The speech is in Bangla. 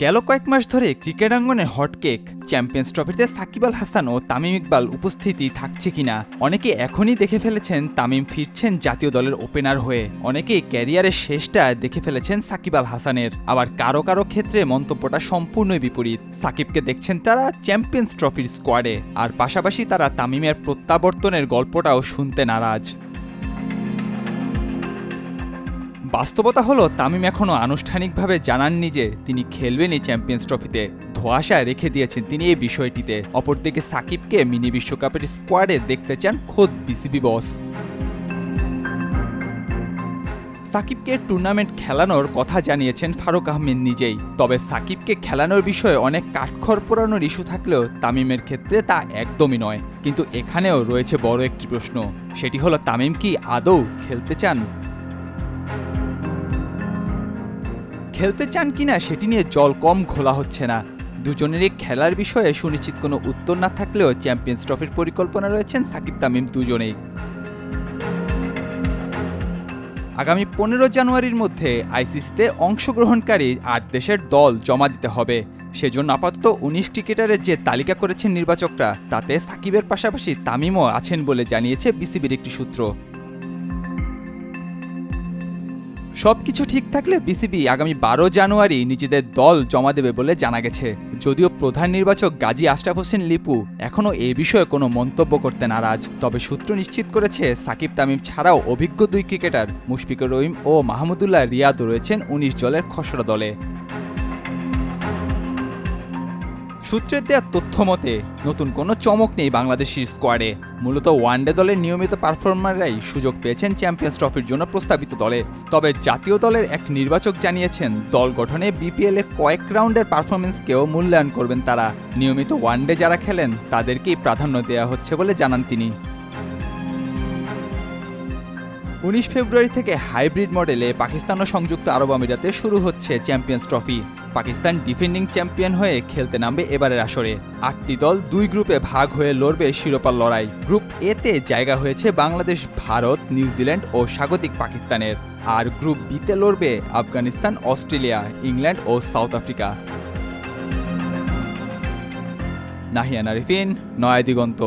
গেল কয়েক মাস ধরে ক্রিকেট আঙ্গনে হটকেক চ্যাম্পিয়ন্স ট্রফিতে সাকিব আল হাসান ও তামিম ইকবাল উপস্থিতি থাকছে কিনা। অনেকে এখনই দেখে ফেলেছেন তামিম ফিরছেন জাতীয় দলের ওপেনার হয়ে, অনেকে ক্যারিয়ারের শেষটা দেখে ফেলেছেন সাকিব আল হাসানের, আবার কারো কারো ক্ষেত্রে মন্তব্যটা সম্পূর্ণই বিপরীত। সাকিবকে দেখছেন তারা চ্যাম্পিয়ন্স ট্রফির স্কোয়াডে, আর পাশাপাশি তারা তামিমের প্রত্যাবর্তনের গল্পটাও শুনতে নারাজ। বাস্তবতা হলো তামিম এখনও আনুষ্ঠানিকভাবে জানাননি যে তিনি খেলবেনই চ্যাম্পিয়ন্স ট্রফিতে, ধোঁয়াশা রেখে দিয়েছেন তিনি এই বিষয়টিতে। অপরদিকে সাকিবকে মিনি বিশ্বকাপের স্কোয়াডে দেখতে চান খোদ বিসিবি বস। সাকিবকে টুর্নামেন্ট খেলানোর কথা জানিয়েছেন ফারুক আহমেদ নিজেই, তবে সাকিবকে খেলানোর বিষয়ে অনেক কাঠখড় পোড়ানোর ইস্যু থাকলেও তামিমের ক্ষেত্রে তা একদমই নয়। কিন্তু এখানেও রয়েছে বড় একটি প্রশ্ন, সেটি হলো তামিম কি আদৌ খেলতে চান? খেলতে চান কিনা সেটি নিয়ে জল কম ঘোলা হচ্ছে না। দুজনেরই খেলার বিষয়ে সুনিশ্চিত কোনো উত্তর না থাকলেও চ্যাম্পিয়ন্স ট্রফির পরিকল্পনা রয়েছেন সাকিব তামিম দুজনেই। আগামী 15 জানুয়ারির মধ্যে আইসিসিতে অংশগ্রহণকারী 8 দেশের দল জমা দিতে হবে। সেজন্য আপাতত 19 ক্রিকেটারের যে তালিকা করেছেন নির্বাচকরা, তাতে সাকিবের পাশাপাশি তামিমও আছেন বলে জানিয়েছে বিসিবির একটি সূত্র। সবকিছু ঠিক থাকলে বিসিবি আগামী 12 জানুয়ারি নিজেদের দল জমা দেবে বলে জানা গেছে। যদিও প্রধান নির্বাচক গাজী আশরাফ হোসেন লিপু এখনও এ বিষয়ে কোনো মন্তব্য করতে নারাজ, তবে সূত্র নিশ্চিত করেছে সাকিব তামিম ছাড়াও অভিজ্ঞ 2 ক্রিকেটার মুশফিকুর রহিম ও মাহমুদুল্লাহ রিয়াদ রয়েছেন 19 দলের খসড়া দলে। সূত্রের দেওয়া তথ্য মতে নতুন কোনো চমক নেই বাংলাদেশের স্কোয়াডে। মূলত ওয়ানডে দলের নিয়মিত পারফর্মাররাই সুযোগ পেয়েছেন চ্যাম্পিয়ন্স ট্রফির জন্য প্রস্তাবিত দলে। তবে জাতীয় দলের এক নির্বাচক জানিয়েছেন দল গঠনে বিপিএল এর কয়েক রাউন্ডের পারফরমেন্সকেও মূল্যায়ন করবেন তারা। নিয়মিত ওয়ানডে যারা খেলেন তাদেরকেই প্রাধান্য দেওয়া হচ্ছে বলে জানান তিনি। 19 ফেব্রুয়ারি থেকে হাইব্রিড মডেলে পাকিস্তান ও সংযুক্ত আরব আমিরাতে শুরু হচ্ছে champions trophy. Pakistan defending champion হয়ে খেলতে নামবে এবারের আসরে। 8টি দল 2 গ্রুপে ভাগ হয়ে লড়বে শিরোপার লড়াই। গ্রুপ এতে জায়গা হয়েছে বাংলাদেশ, ভারত, নিউজিল্যান্ড ও স্বাগতিক পাকিস্তানের, আর গ্রুপ বিতে লড়বে আফগানিস্তান, অস্ট্রেলিয়া, ইংল্যান্ড ও সাউথ আফ্রিকা। নাহিয়ান আরিফিন, নয়া দিগন্ত।